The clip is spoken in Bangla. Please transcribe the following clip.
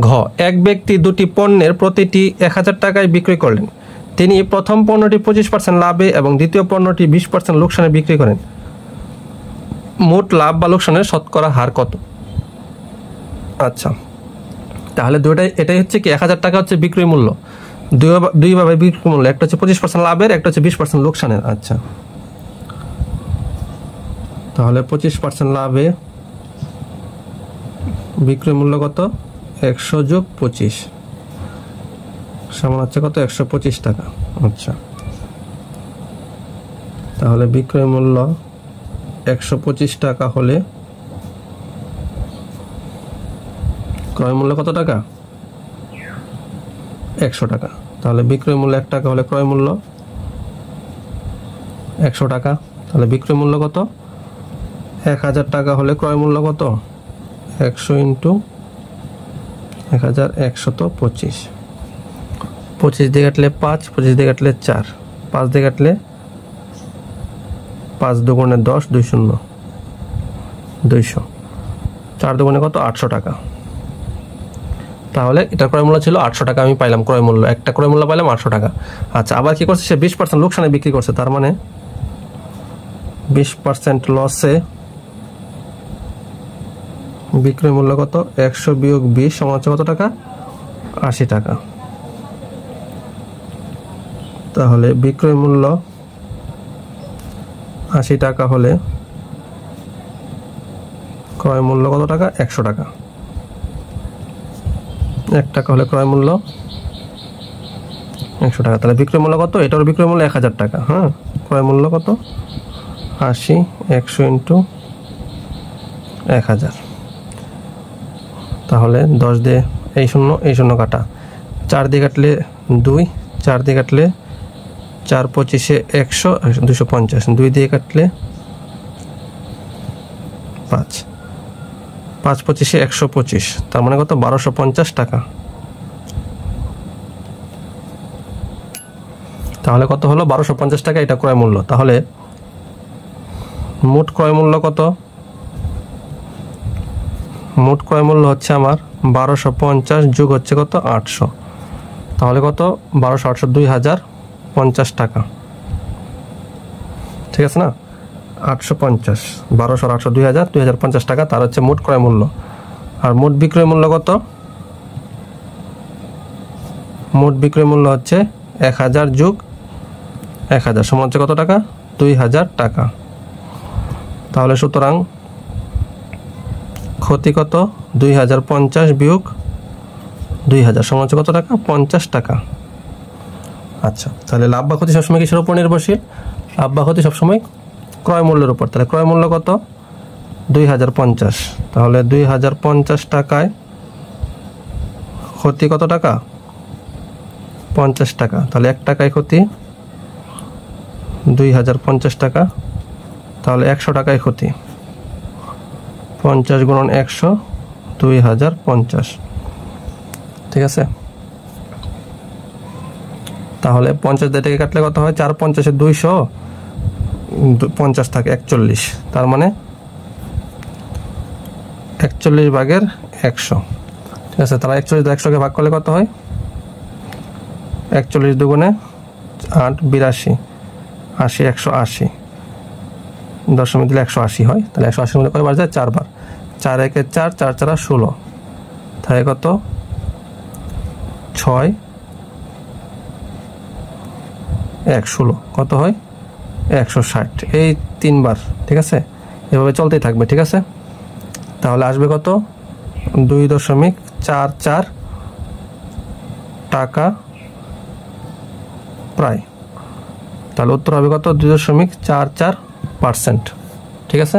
ঘ, এক ব্যক্তি দুটি পণ্যের প্রতিটি 1000 টাকায় বিক্রি করলেন। তিনি প্রথম পণ্যটি 25% লাভে এবং দ্বিতীয় পণ্যটি 20% লোকসানে বিক্রি করেন। মোট লাভ বা লোকসানের শতকরা হার কত? আচ্ছা, তাহলে এটাই হচ্ছে কি 1000 টাকা হচ্ছে বিক্রয় মূল্য, দুইভাবে বিক্রয় মূল্য, একটা হচ্ছে 25% লাভের, একটা হচ্ছে 20% লোকসানের। আচ্ছা, তাহলে 25% লাভে বিক্রয় মূল্য কত? 100 যোগ 25 সমান হচ্ছে কত? 125 টাকা। আচ্ছা, তাহলে বিক্রয় মূল্য 125 টাকা হলে ক্রয় মূল্য কত টাকা? 100 টাকা। তাহলে বিক্রয় মূল্য 1 টাকা হলে ক্রয় মূল্য 100 টাকা। তাহলে বিক্রয় মূল্য কত? 1000 টাকা হলে ক্রয় মূল্য কত? 100 ইন্টু 1000, 125। 25 দিয়ে কাটলে 5, 25 দিয়ে কাটলে 4, 5 দিয়ে কাটলে 5 দুগুণে 10, 2 200, 4 দুগুণে কত? 800 টাকা। তাহলে এটা ক্রয় মূল্য ছিল 800 টাকা, আমি পাইলাম ক্রয় মূল্য, একটা ক্রয় মূল্য পাইলাম 800 টাকা। আচ্ছা, আবার কি করছে? সে 20% লোকসানে বিক্রি করছে, তার মানে 20% লসে বিক্রয় মূল্য কত? 100 বিয়োগ 20 সমান হচ্ছে কত টাকা? 80 টাকা। তাহলে বিক্রয় মূল্য 80 টাকা হলে ক্রয় মূল্য কত টাকা? 100 টাকা। 1 টাকা হলে ক্রয় মূল্য 100 টাকা। তাহলে বিক্রয় মূল্য কত? এটার বিক্রয় মূল্য 1000 টাকা। হ্যাঁ, ক্রয় মূল্য কত? 80, 100 ইন্টু 1000। তাহলে 10 দিয়ে এই শূন্য কাটা, 4 দিয়ে কাটলে 2, 4 দিয়ে কাটলে 4 25 100, 250, 2 দিয়ে কাটলে 5, 5 25 125, তার মানে কত? 1250 টাকা। তাহলে কত হলো? 1250 টাকা এটা ক্রয় মূল্য। তাহলে মোট ক্রয় মূল্য কত? মোট ক্রয় মূল্য হচ্ছে আমার 1250 যোগ হচ্ছে কত? 800। তাহলে কত? 1200, 800, 2050 টাকা। ঠিক আছে না? 850, 1200, 800, 2000, 2050 টাকা তার হচ্ছে মোট ক্রয় মূল্য। আর মোট বিক্রয় মূল্য কত? মোট বিক্রয় মূল্য হচ্ছে 1000 যোগ 1000 সমান হচ্ছে কত টাকা? 2000 টাকা। তাহলে সুতরাং ক্ষতি কত? 2050 বিয়োগ 2000 সমান হচ্ছে কত টাকা? 50 টাকা। আচ্ছা, তাহলে লাভ বা ক্ষতি সবসময় কিসের উপর নির্ভরশীল? লাভ বা ক্ষতি সবসময় ক্রয় মূল্যের উপর। তাহলে ক্রয় মূল্য কত? 2050। তাহলে 2050 টাকায় ক্ষতি কত টাকা? 50 টাকা। তাহলে 1 টাকায় ক্ষতি 2050 টাকা। তাহলে 100 টাকায় ক্ষতি 50 গুণন 100, 2050। ঠিক আছে? তাহলে 50 দিয়ে থেকে কাটলে কত হয়? 4 50 250 থাকে 41, তার মানে 41 ভাগের 100। ঠিক আছে? তাহলে 41 100কে ভাগ করলে কত হয়? 41 দুগুণে 8, 82, 80, 180, দশমিক দিলে 180 হয়। তাহলে 180 মধ্যে কয়বার যায়? 4 বার। 4 একে 4, 4 4 16, তাহলে কত? 6 1 16, কত হয়? 160। এই 3 বার। ঠিক আছে? এভাবে চলতেই থাকবে। ঠিক আছে? তাহলে আসবে কত? 2.44 টাকা প্রায়। তাহলে উত্তর হবে কত? 2.44%। ঠিক আছে?